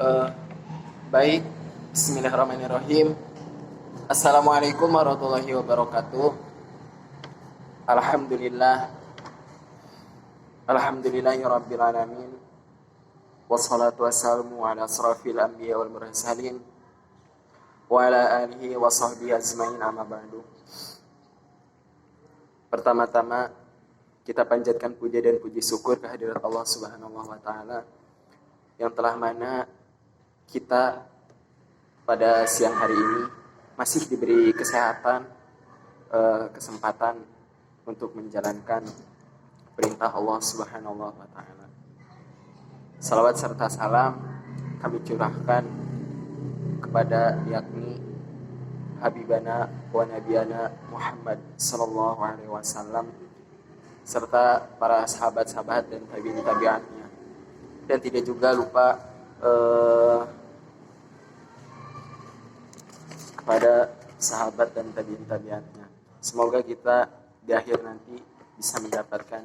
Eh, Baik, Bismillahirrahmanirrahim. Assalamualaikum warahmatullahi wabarakatuh. Alhamdulillah, Alhamdulillahirabbil alamin. Wassalatu wassalamu ala asrafil anbiya wal mursalin wa ala alihi wa sahbihi ajmain, amma ba'du. Pertama-tama kita panjatkan puja dan puji syukur kehadirat Allah Subhanahu wa taala yang telah mana kita pada siang hari ini masih diberi kesehatan, kesempatan untuk menjalankan perintah Allah Subhanahu wa taala. Salawat serta salam kami curahkan kepada yakni Habibana wa Nabiyana Muhammad sallallahu alaihi wasallam serta para sahabat-sahabat dan tabi'in tabi'atnya. Dan tidak juga lupa kepada sahabat dan tabi'in tabi'atnya. Semoga kita di akhir nanti bisa mendapatkan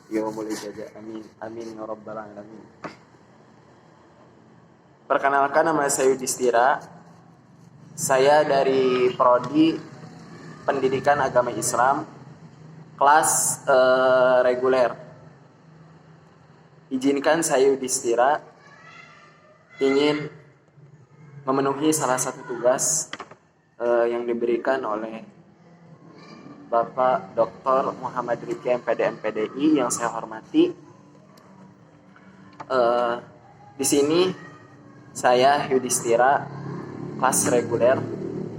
yaumul jaza. Amin. Amin ya rabbal alamin. Perkenalkan, nama saya Yudhistira. Saya dari Prodi Pendidikan Agama Islam kelas reguler. Izinkan saya Yudhistira ingin memenuhi salah satu tugas yang diberikan oleh Bapak Dr. Muhammad Rifki MPD MPDI yang saya hormati. Di sini saya Yudhistira kelas reguler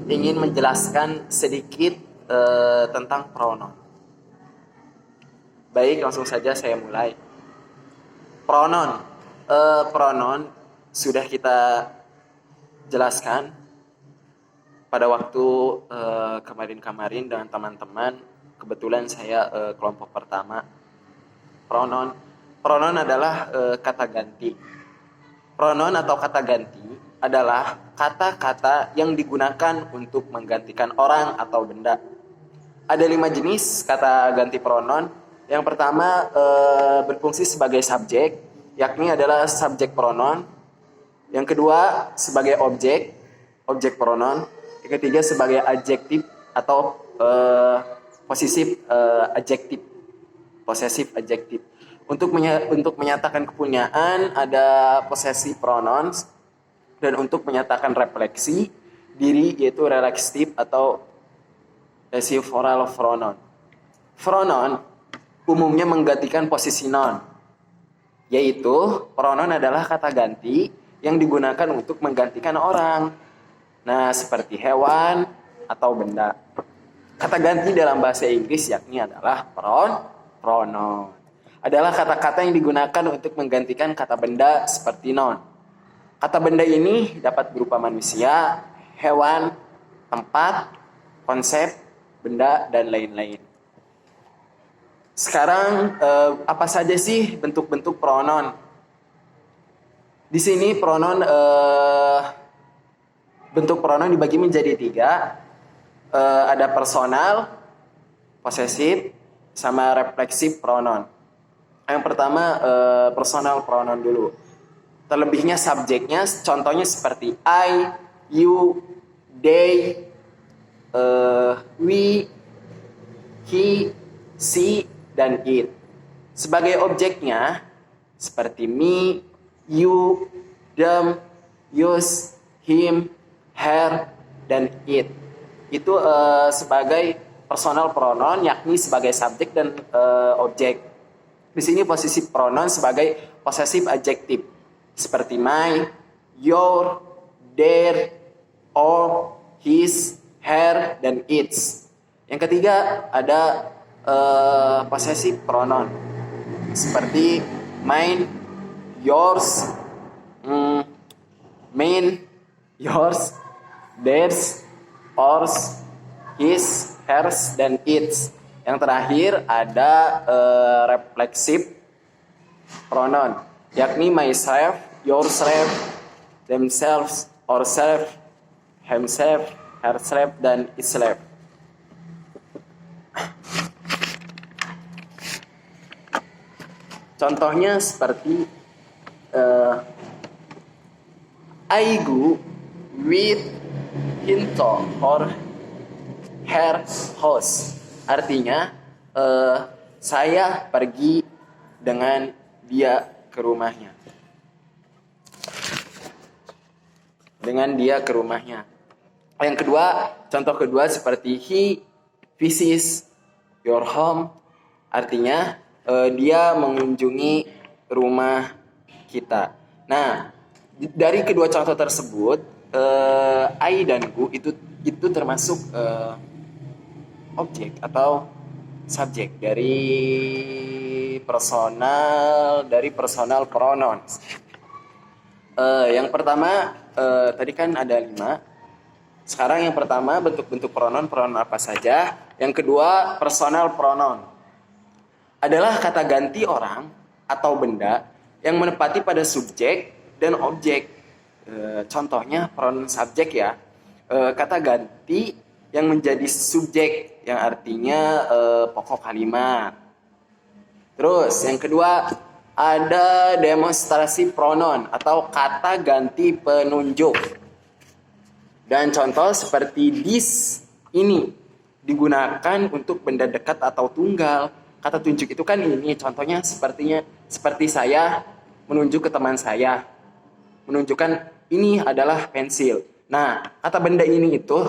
ingin menjelaskan sedikit tentang pronoun. Baik, langsung saja saya mulai. Pronoun, pronoun sudah kita jelaskan pada waktu kemarin dengan teman-teman. Kebetulan saya kelompok pertama. Pronoun adalah kata ganti. Pronoun atau kata ganti adalah kata-kata yang digunakan untuk menggantikan orang atau benda. Ada 5 jenis kata ganti pronoun. Yang pertama berfungsi sebagai subjek, yakni adalah subjek pronoun. Yang kedua sebagai objek pronoun. Yang ketiga sebagai adjektif atau possessive adjektif. Untuk menyatakan kepunyaan ada possessive pronouns, dan untuk menyatakan refleksi diri yaitu relaxative atau residual pronoun. Pronoun umumnya menggantikan posisi noun, yaitu pronoun adalah kata ganti yang digunakan untuk menggantikan orang. Nah, seperti hewan atau benda. Kata ganti dalam bahasa Inggris yakni adalah pronoun. Adalah kata-kata yang digunakan untuk menggantikan kata benda seperti noun. Kata benda ini dapat berupa manusia, hewan, tempat, konsep, benda, dan lain-lain. Sekarang apa saja sih bentuk-bentuk pronoun? Di sini bentuk pronoun dibagi menjadi 3. Ada personal, possessive, sama reflexive pronoun. Yang pertama personal pronoun dulu. Terlebihnya subjeknya, contohnya seperti I, you, they, we, he, she, dan it. Sebagai objeknya seperti me, you, them, us, him, her, dan it. Itu sebagai personal pronoun, yakni sebagai subjek dan objek. Di sini possessive pronoun sebagai possessive adjective seperti my, your, their, or, his, her, dan its. Yang ketiga ada possessive pronoun seperti mine, yours, mine, yours, theirs, ours, his, hers, dan its. Yang terakhir ada reflexive pronoun, yakni myself, yourself, themselves, ourselves, himself, herself, dan itself. Contohnya seperti I go with Hinto or her house. Artinya saya pergi dengan dia ke rumahnya. Dengan dia ke rumahnya. Yang kedua, contoh kedua seperti he visits your home. Artinya dia mengunjungi rumah kita. Nah, dari kedua contoh tersebut, I dan go itu termasuk objek atau subjek dari personal pronouns. Yang pertama tadi kan ada 5. Sekarang yang pertama bentuk-bentuk pronoun apa saja. Yang kedua personal pronoun adalah kata ganti orang atau benda yang menempati pada subjek dan objek. Contohnya pronoun subjek ya. Kata ganti yang menjadi subjek yang artinya pokok kalimat. Terus yang kedua ada demonstrasi pronoun atau kata ganti penunjuk. Dan contoh seperti this, ini digunakan untuk benda dekat atau tunggal. Kata tunjuk itu kan ini, contohnya seperti saya menunjuk ke teman saya. Menunjukkan ini adalah pensil. Nah, kata benda ini itu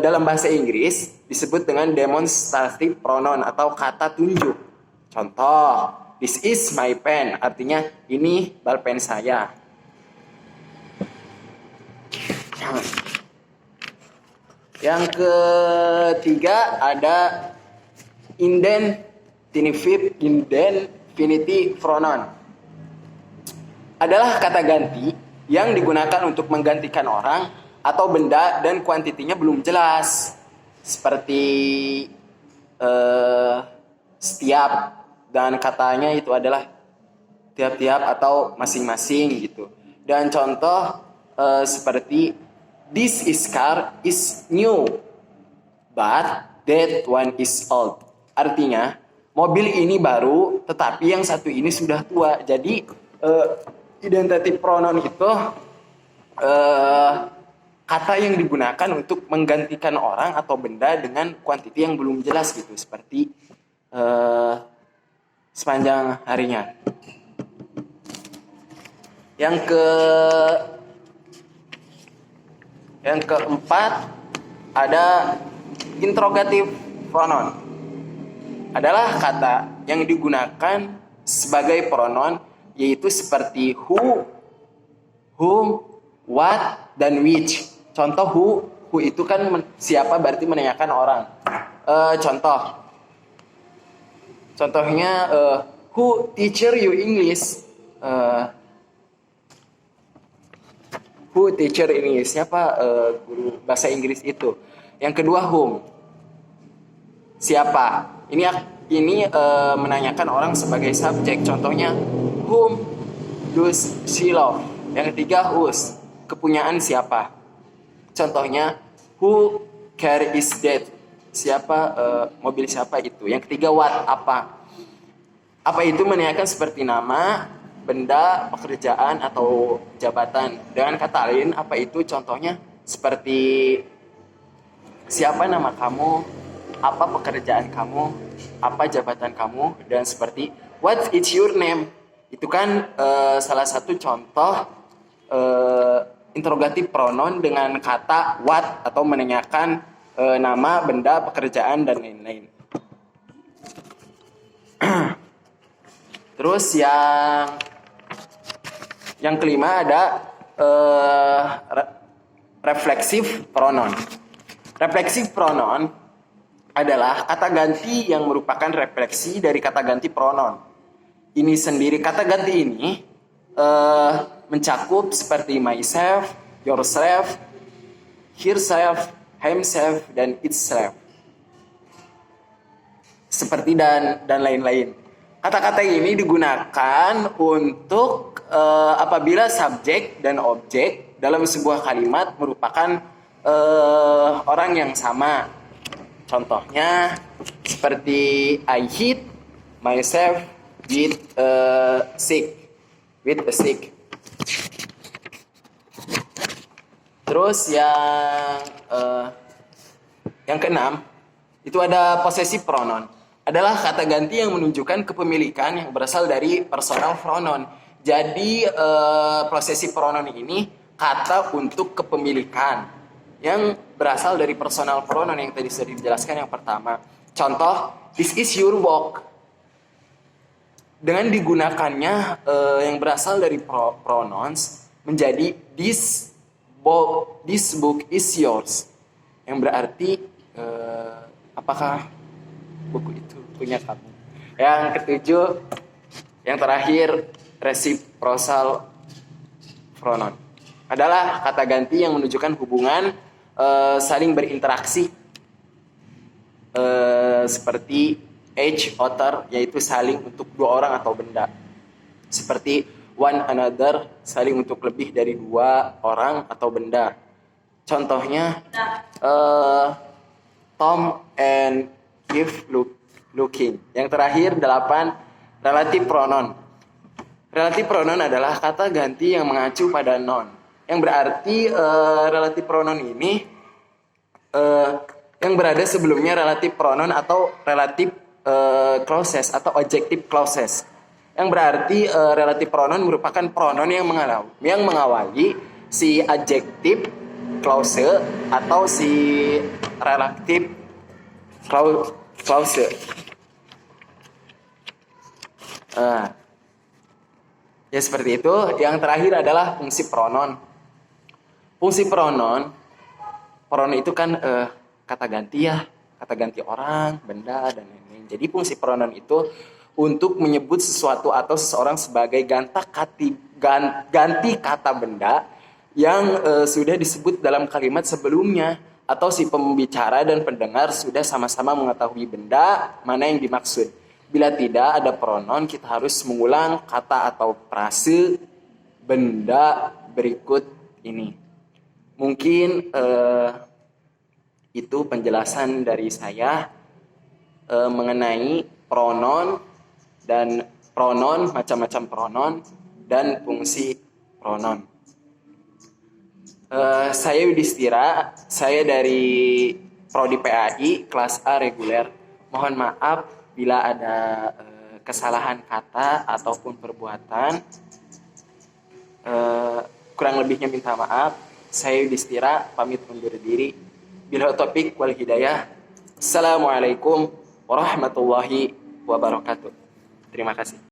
dalam bahasa Inggris disebut dengan demonstrative pronoun atau kata tunjuk. Contoh, this is my pen, artinya ini balpen saya. Yang ketiga ada indefinite pronoun. Adalah kata ganti yang digunakan untuk menggantikan orang atau benda dan kuantitinya belum jelas. Seperti setiap dan katanya itu adalah tiap-tiap atau masing-masing gitu. Dan contoh seperti this car is new but that one is old. Artinya mobil ini baru tetapi yang satu ini sudah tua. Jadi identity pronoun itu kata yang digunakan untuk menggantikan orang atau benda dengan kuantiti yang belum jelas gitu, seperti sepanjang harinya. Yang keempat ada interrogative pronoun. Adalah kata yang digunakan sebagai pronoun yaitu seperti who, whom, what, dan which. Contoh who itu kan siapa, berarti menanyakan orang. Contohnya who teacher you English? Who teacher English? Siapa guru bahasa Inggris itu? Yang kedua whom, siapa? Ini menanyakan orang sebagai subjek. Contohnya whom does she love? Yang ketiga whose, kepunyaan siapa? Contohnya who car is that? Siapa mobil siapa itu? Yang ketiga what, apa? Apa itu menanyakan seperti nama, benda, pekerjaan atau jabatan. Dengan kata lain, apa itu contohnya seperti siapa nama kamu, apa pekerjaan kamu, apa jabatan kamu, dan seperti what is your name. Itu kan salah satu contoh interrogatif pronoun dengan kata what atau menanyakan nama, benda, pekerjaan, dan lain-lain. Terus yang kelima ada reflexive pronoun. Reflexive pronoun adalah kata ganti yang merupakan refleksi dari kata ganti pronoun. Ini sendiri, kata ganti ini mencakup seperti myself, yourself, herself, himself, dan itself. Seperti dan lain-lain. Kata-kata ini digunakan untuk apabila subjek dan objek dalam sebuah kalimat merupakan orang yang sama. Contohnya seperti I hit myself with a stick. Terus yang keenam itu ada possessive pronoun. Adalah kata ganti yang menunjukkan kepemilikan yang berasal dari personal pronoun. Jadi possessive pronoun ini kata untuk kepemilikan yang berasal dari personal pronoun yang tadi sudah dijelaskan yang pertama. Contoh, this is your work. Dengan digunakannya yang berasal dari pronouns menjadi this book is yours, yang berarti apakah buku itu punya kamu. Yang ketujuh, yang terakhir, reciprocal pronoun adalah kata ganti yang menunjukkan hubungan saling berinteraksi seperti each other, yaitu saling untuk dua orang atau benda. Seperti one another, saling untuk lebih dari dua orang atau benda. Contohnya, Tom and Eve looking. Yang terakhir, 8, relative pronoun. Relative pronoun adalah kata ganti yang mengacu pada noun. Yang berarti relative pronoun ini yang berada sebelumnya relative pronoun atau relative clauses atau adjective clauses. Yang berarti relative pronoun merupakan pronoun yang mengawali si adjective clause atau si relative clause. Ya seperti itu. Yang terakhir adalah fungsi pronoun. Fungsi pronoun itu kan kata ganti ya, kata ganti orang, benda, dan lain-lain. Jadi fungsi pronoun itu untuk menyebut sesuatu atau seseorang sebagai ganti kata benda yang sudah disebut dalam kalimat sebelumnya, atau si pembicara dan pendengar sudah sama-sama mengetahui benda mana yang dimaksud. Bila tidak ada pronoun, kita harus mengulang kata atau frase benda berikut ini. Mungkin itu penjelasan dari saya mengenai pronoun dan pronoun, macam-macam pronoun dan fungsi pronoun. Saya Yudhistira, saya dari Prodi PAI kelas A reguler. Mohon maaf bila ada kesalahan kata ataupun perbuatan. Kurang lebihnya minta maaf. Saya Yudhistira pamit undur diri. Bila topik wal hidayah. Assalamualaikum warahmatullahi wabarakatuh. Terima kasih.